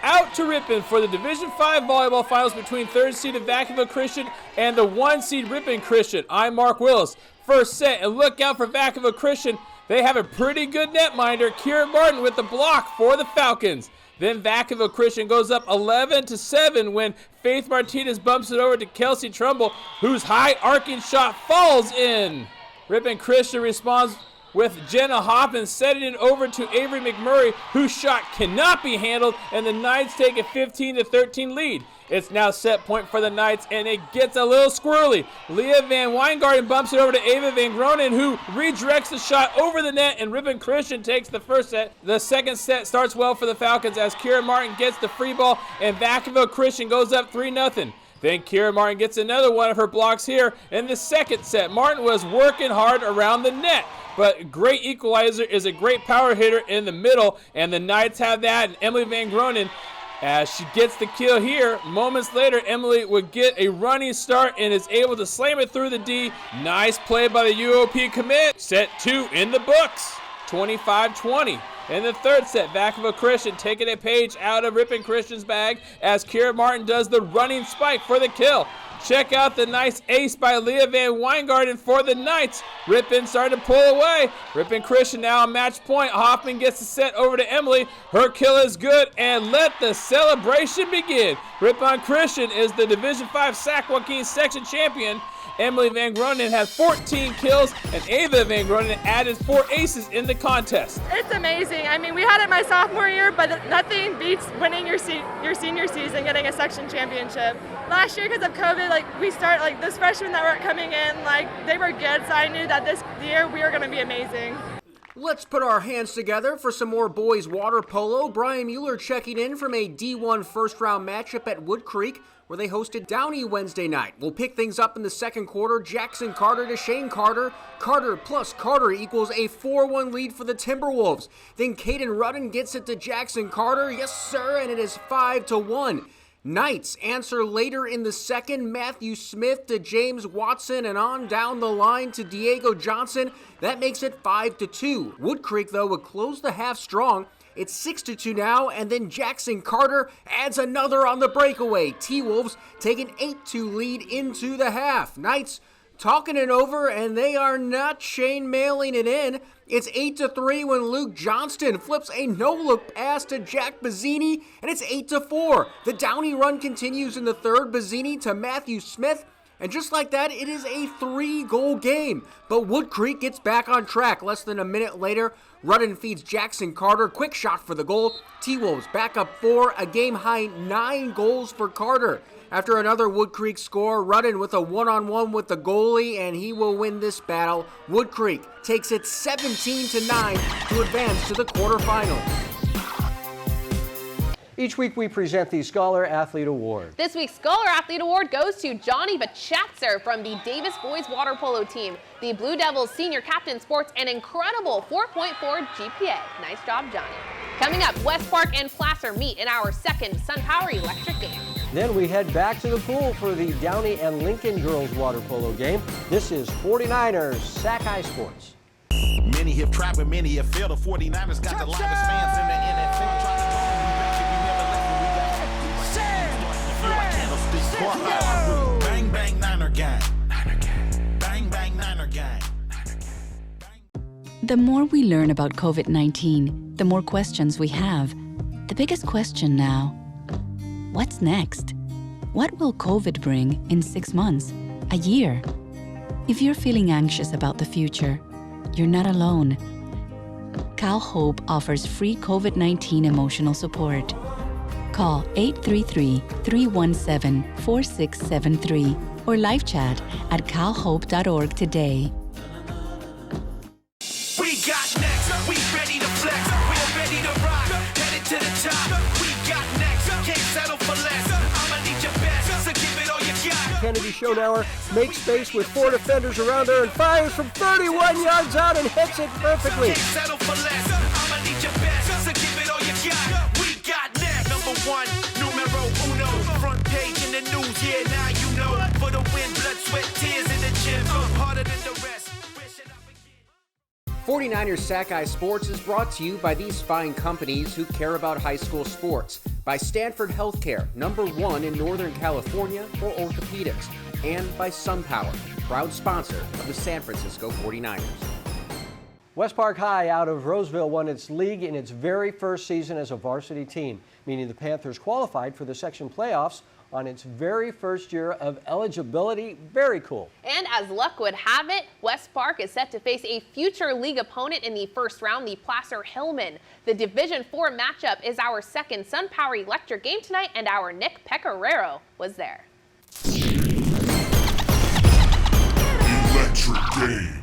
Out to Ripon for the Division 5 volleyball finals between 3rd-seeded Vacaville Christian and the 1-seed Ripon Christian. I'm Mark Willis. First set, and look out for Vacaville Christian. They have a pretty good netminder, Kieran Martin with the block for the Falcons. Then Vacaville Christian goes up 11-7 when Faith Martinez bumps it over to Kelsey Trumbull, whose high arcing shot falls in. Ripon Christian responds with Jenna Hoffman setting it over to Avery McMurray, whose shot cannot be handled, and the Knights take a 15-13 lead. It's now set point for the Knights, and it gets a little squirrely. Leah Van Weingarten bumps it over to Ava Van Gronen, who redirects the shot over the net, and Ripon Christian takes the first set. The second set starts well for the Falcons as Kieran Martin gets the free ball, and Vacaville Christian goes up 3-0. Then Kieran Martin gets another one of her blocks here in the second set. Martin was working hard around the net, but great equalizer is a great power hitter in the middle, and the Knights have that, and Emily Van Gronen, as she gets the kill here, moments later, Emily would get a running start and is able to slam it through the D. Nice play by the UOP commit. Set 2 in the books, 25-20. In the third set, Vacaville Christian taking a page out of Ripon Christian's bag as Kieran Martin does the running spike for the kill. Check out the nice ace by Leah Van Weingarten for the Knights. Ripon starting to pull away. Ripon Christian now on match point. Hoffman gets the set over to Emily. Her kill is good, and let the celebration begin. Ripon Christian is the Division 5 Sac-Joaquin section champion. Emily Van Gronen has 14 kills, and Ava Van Gronen added 4 aces in the contest. It's amazing. I mean, we had it my sophomore year, but nothing beats winning your senior season, getting a section championship. Last year, because of COVID, this freshmen that were coming in, they were good, so I knew that this year we were going to be amazing. Let's put our hands together for some more boys water polo. Brian Mueller checking in from a D1 first-round matchup at Wood Creek, where they hosted Downey Wednesday night. We'll pick things up in the second quarter. Jackson Carter to Shane Carter. Carter plus Carter equals a 4-1 lead for the Timberwolves. Then Caden Rudden gets it to Jackson Carter. Yes, sir, and it is 5-1. Knights answer later in the second. Matthew Smith to James Watson and on down the line to Diego Johnson. That makes it 5-2. Wood Creek, though, would close the half strong It's 6-2 now, and then Jackson Carter adds another on the breakaway. T-Wolves take an 8-2 lead into the half. Knights talking it over, and they are not chain mailing it in. It's 8-3 when Luke Johnston flips a no-look pass to Jack Bazzini, and it's 8-4. The Downey run continues in the third. Bazzini to Matthew Smith, and just like that, it is a 3-goal game. But Wood Creek gets back on track. Less than a minute later, Rudden feeds Jackson Carter. Quick shot for the goal. T-Wolves back up 4, a game-high 9 goals for Carter. After another Wood Creek score, Rudden with a one-on-one with the goalie, and he will win this battle. Wood Creek takes it 17-9 to advance to the quarterfinals. Each week we present the Scholar Athlete Award. This week's Scholar Athlete Award goes to Johnny Vachatzer from the Davis Boys Water Polo Team. The Blue Devils senior captain sports an incredible 4.4 GPA. Nice job, Johnny. Coming up, West Park and Placer meet in our second SunPower Electric game. Then we head back to the pool for the Downey and Lincoln girls water polo game. This is 49ers Sac-Hi Sports. Many have tried, but many have failed. The 49ers got the livest fans in the NFL. Bang, bang, Niner gang. Bang, bang, Niner gang. The more we learn about COVID-19, the more questions we have. The biggest question now, what's next? What will COVID bring in 6 months, a year? If you're feeling anxious about the future, you're not alone. Cal Hope offers free COVID-19 emotional support. Call 833-317-4673 or live chat at calhope.org today. We got next, we ready to flex, we're ready to rock, headed to the top. We got next, can't settle for less. I'ma need your best, so give it all you got. Kennedy Schoenauer makes space with 4 defenders around her and fires from 31 yards out and hits it perfectly. Can't settle for less. I'ma need your best, so give it all you got. We got next, number 1, numero uno, front page in the news, yeah, now you know. For the win, blood, sweat, tears in the gym, harder than the rest. 49ers Sac-Hi Sports is brought to you by these fine companies who care about high school sports. By Stanford Healthcare, #1 in Northern California for orthopedics. And by SunPower, proud sponsor of the San Francisco 49ers. West Park High out of Roseville won its league in its very first season as a varsity team, meaning the Panthers qualified for the section playoffs on its very first year of eligibility. Very cool. And as luck would have it, West Park is set to face a future league opponent in the first round, the Placer Hillman. The Division IV matchup is our second SunPower Electric game tonight, and our Nick Pecoraro was there. Electric game.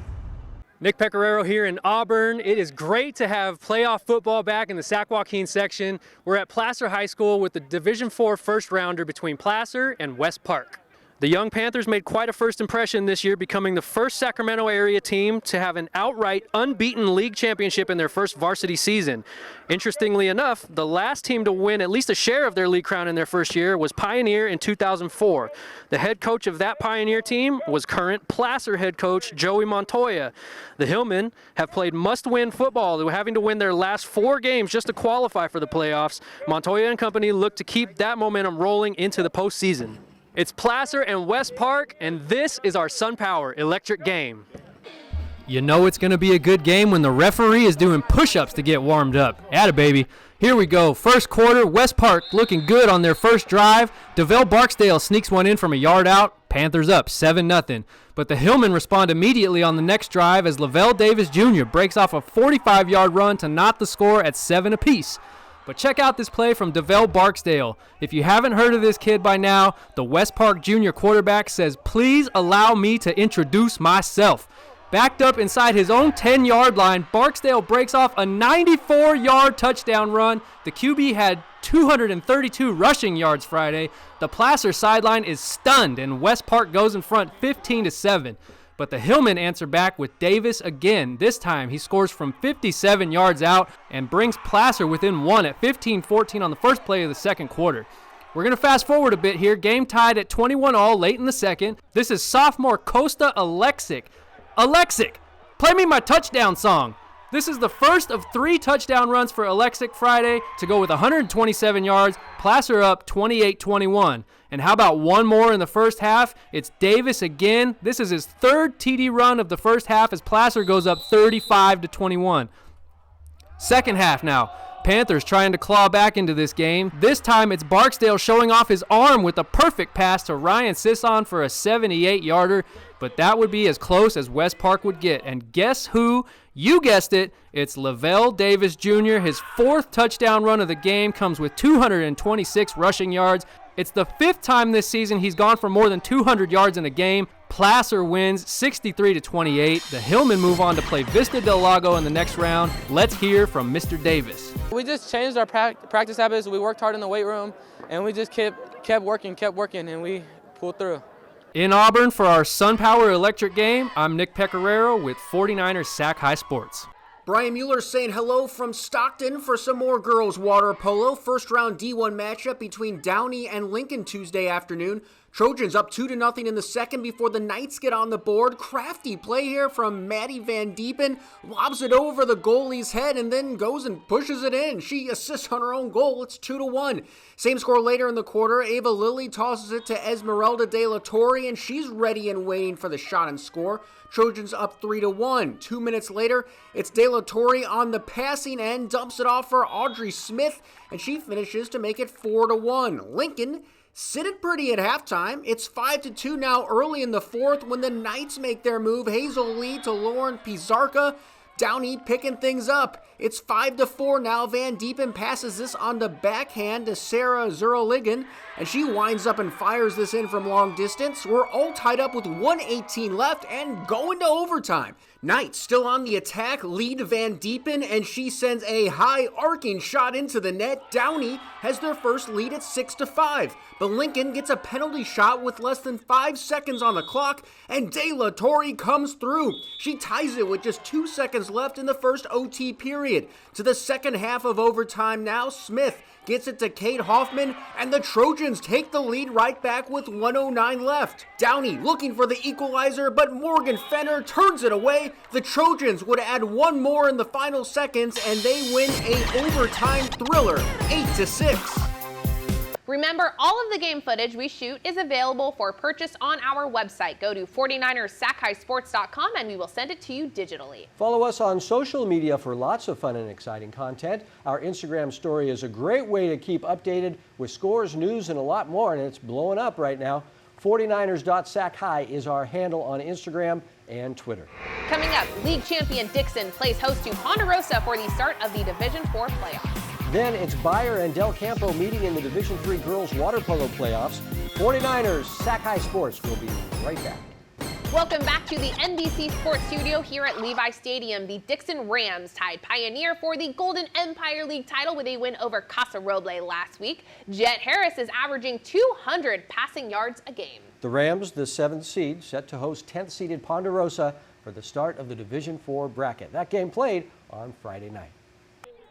Nick Pecoraro here in Auburn. It is great to have playoff football back in the Sac Joaquin section. We're at Placer High School with the Division IV first rounder between Placer and West Park. The young Panthers made quite a first impression this year, becoming the first Sacramento area team to have an outright unbeaten league championship in their first varsity season. Interestingly enough, the last team to win at least a share of their league crown in their first year was Pioneer in 2004. The head coach of that Pioneer team was current Placer head coach Joey Montoya. The Hillmen have played must-win football, having to win their last 4 games just to qualify for the playoffs. Montoya and company look to keep that momentum rolling into the postseason. It's Placer and West Park, and this is our SunPower Electric game. You know it's going to be a good game when the referee is doing push-ups to get warmed up. Atta baby. Here we go. First quarter, West Park looking good on their first drive. DeVell Barksdale sneaks one in from a yard out. Panthers up 7-0. But the Hillmen respond immediately on the next drive as Lavelle Davis Jr. breaks off a 45-yard run to knot the score at 7 apiece. But check out this play from DeVell Barksdale. If you haven't heard of this kid by now, the West Park Junior quarterback says, "Please allow me to introduce myself." Backed up inside his own 10-yard line, Barksdale breaks off a 94-yard touchdown run. The QB had 232 rushing yards Friday. The Placer sideline is stunned, and West Park goes in front 15-7. But the Hillmen answer back with Davis again. This time he scores from 57 yards out and brings Placer within 1 at 15-14 on the first play of the second quarter. We're going to fast forward a bit here. Game tied at 21-all late in the second. This is sophomore Costa Alexic. Alexic, play me my touchdown song. This is the first of 3 touchdown runs for Alexic Friday to go with 127 yards. Placer up 28-21. And how about one more in the first half? It's Davis again. This is his 3rd TD run of the first half as Placer goes up 35-21. Second half now. Panthers trying to claw back into this game. This time it's Barksdale showing off his arm with a perfect pass to Ryan Sisson for a 78-yarder, but that would be as close as West Park would get. And guess who? You guessed it, it's Lavelle Davis Jr. His 4th touchdown run of the game comes with 226 rushing yards. It's the 5th time this season he's gone for more than 200 yards in a game. Placer wins 63-28. The Hillmen move on to play Vista Del Lago in the next round. Let's hear from Mr. Davis. We just changed our practice habits. We worked hard in the weight room, and we just kept working, and we pulled through. In Auburn for our SunPower Electric game, I'm Nick Pecoraro with 49ers Sac-Hi Sports. Brian Mueller saying hello from Stockton for some more girls water polo. First round D1 matchup between Downey and Lincoln Tuesday afternoon. Trojans up 2-0 in the second before the Knights get on the board. Crafty play here from Maddie Van Diepen. Lobs it over the goalie's head and then goes and pushes it in. She assists on her own goal. It's 2-1. Same score later in the quarter. Ava Lilly tosses it to Esmeralda De La Torre and she's ready and waiting for the shot and score. Trojans up 3-1. 2 minutes later, it's De La Torre on the passing end, dumps it off for Audrey Smith, and she finishes to make it 4-1. Lincoln sitting pretty at halftime. It's 5-2 now early in the fourth when the Knights make their move. Hazel Lee to Lauren Pizarka. Downey picking things up. It's 5-4 now. Van Diepen passes this on the backhand to Sarah Zuroligan, and she winds up and fires this in from long distance. We're all tied up with 1:18 left and going to overtime. Knights still on the attack, lead Van Diepen, and she sends a high arcing shot into the net. Downey has their first lead at 6-5, but Lincoln gets a penalty shot with less than 5 seconds on the clock, and De La Torre comes through. She ties it with just 2 seconds left in the first OT period. To the second half of overtime now, Smith gets it to Kate Hoffman, and the Trojans take the lead right back with 1:09 left. Downey looking for the equalizer, but Morgan Fenner turns it away. The Trojans would add one more in the final seconds, and they win a overtime thriller, 8-6. Remember, all of the game footage we shoot is available for purchase on our website. Go to 49ersachisports.com and we will send it to you digitally. Follow us on social media for lots of fun and exciting content. Our Instagram story is a great way to keep updated with scores, news, and a lot more, and it's blowing up right now. 49ers.Sac-Hi is our handle on Instagram and Twitter. Coming up, league champion Dixon plays host to Ponderosa for the start of the Division IV playoffs. Then it's Bayer and Del Campo meeting in the Division III girls water polo playoffs. 49ers Sac-Hi Sports will be right back. Welcome back to the NBC Sports Studio here at Levi Stadium. The Dixon Rams tied Pioneer for the Golden Empire League title with a win over Casa Roble last week. Jet Harris is averaging 200 passing yards a game. The Rams, the 7th seed, set to host 10th seeded Ponderosa for the start of the Division IV bracket. That game played on Friday night.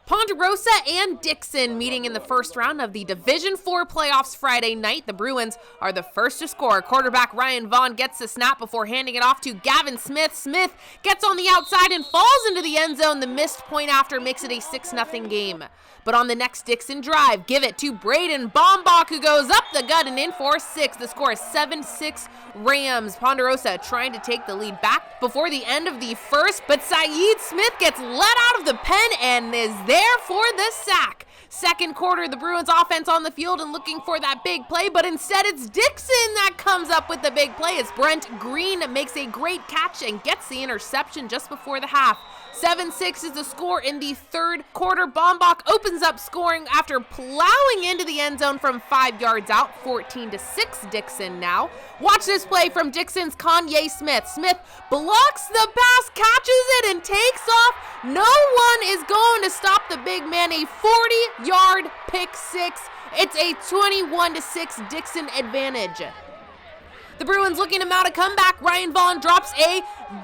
Ponderosa and Dixon meeting in the first round of the Division IV playoffs Friday night. The Bruins are the first to score. Quarterback Ryan Vaughn gets the snap before handing it off to Gavin Smith. Smith gets on the outside and falls into the end zone. The missed point after makes it a 6-0 game. But on the next Dixon drive, give it to Braden Bombach, who goes up the gut and in for 6. The score is 7-6 Rams. Ponderosa trying to take the lead back before the end of the first, but Saeed Smith gets let out of the pen and is there for the sack. Second quarter, the Bruins offense on the field and looking for that big play, but instead it's Dixon that comes up with the big play as Brent Green makes a great catch and gets the interception just before the half. 7-6 is the score in the third quarter. Bombach opens up scoring after plowing into the end zone from 5 yards out. 14-6 Dixon now. Watch this play from Dixon's Kanye Smith. Smith blocks the pass, catches it, and takes off. No one is going to stop the big man. A 40-yard pick six. It's a 21-6 Dixon advantage. The Bruins looking to mount a comeback. Ryan Vaughn drops a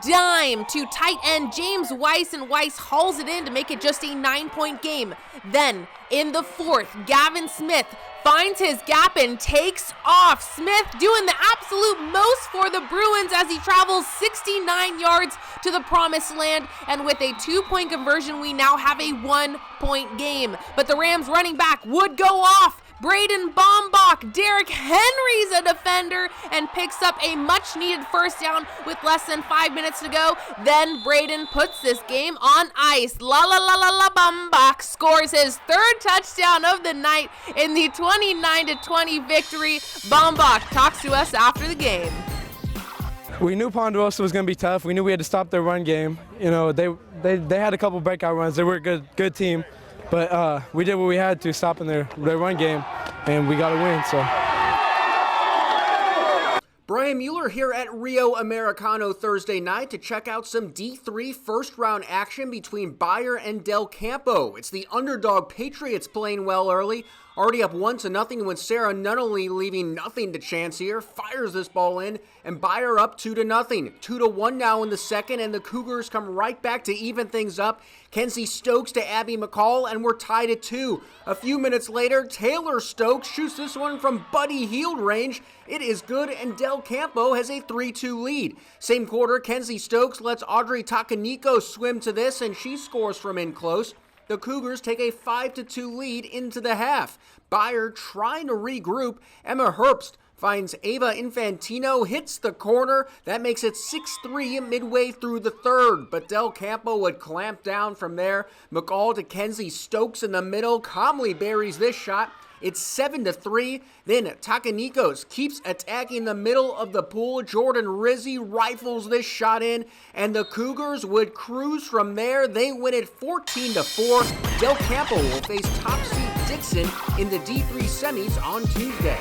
dime to tight end James Weiss, and Weiss hauls it in to make it just a 9-point game. Then, in the fourth, Gavin Smith finds his gap and takes off. Smith doing the absolute most for the Bruins as he travels 69 yards to the promised land, and with a 2-point conversion, we now have a 1-point game. But the Rams running back would go off. Braden Bombach, Derrick Henry's a defender and picks up a much-needed first down with less than 5 minutes to go. Then Braden puts this game on ice. Bombach scores his third touchdown of the night in the 29-20 victory. Bombach talks to us after the game. We knew Ponderosa was going to be tough. We knew we had to stop their run game. You know, they had a couple breakout runs. They were a good team. But we did what we had to, stopping their run game, and we got a win. So. Brian Mueller here at Rio Americano Thursday night to check out some D3 first-round action between Bayer and Del Campo. It's the underdog Patriots playing well early, already up 1-0 when Sarah Nunnally, leaving nothing to chance here, fires this ball in, and Bayer up 2-0. 2-1 now in the second, and the Cougars come right back to even things up. Kenzie Stokes to Abby McCall, and we're tied at 2. A few minutes later, Taylor Stokes shoots this one from Buddy Hield range. It is good, and Del Campo has a 3-2 lead. Same quarter, Kenzie Stokes lets Audrey Takaniko swim to this, and she scores from in close. The Cougars take a 5-2 lead into the half. Bayer trying to regroup. Emma Herbst finds Ava Infantino, hits the corner. That makes it 6-3 midway through the third, but Del Campo would clamp down from there. McCall to Kenzie Stokes in the middle, calmly buries this shot. It's 7-3. Then Takanikos keeps attacking the middle of the pool. Jordan Rizzi rifles this shot in, and the Cougars would cruise from there. They win it 14-4. Del Campo will face top seed Dixon in the D3 semis on Tuesday.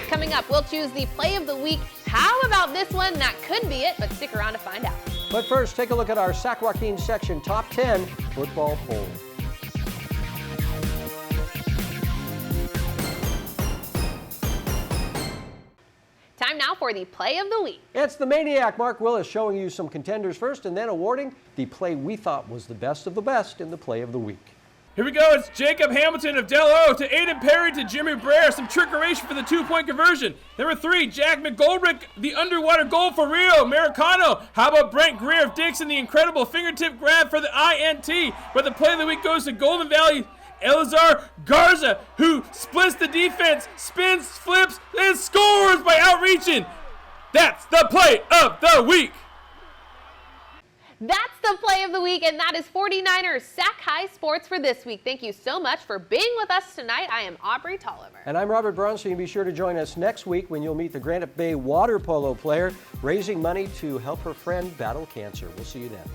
Coming up, we'll choose the play of the week. How about this one? That could be it, but stick around to find out. But first, take a look at our Sac Joaquin section top 10 football poll. Time now for the play of the week. It's the Maniac, Mark Willis, showing you some contenders first and then awarding the play we thought was the best of the best in the play of the week. Here we go. It's Jacob Hamilton of Del O to Aiden Perry to Jimmy Brer. Some trickeration for the 2-point conversion. Number 3, Jack McGoldrick, the underwater goal for Rio Americano. How about Brent Greer of Dixon, the incredible fingertip grab for the INT. But the play of the week goes to Golden Valley Elazar Garza, who splits the defense, spins, flips, and scores by outreaching. That's the play of the week. That's the play of the week, and that is 49ers Sac-Hi Sports for this week. Thank you so much for being with us tonight. I am Aubrey Tolliver. And I'm Robert Bronson. You be sure to join us next week when you'll meet the Granite Bay water polo player raising money to help her friend battle cancer. We'll see you then.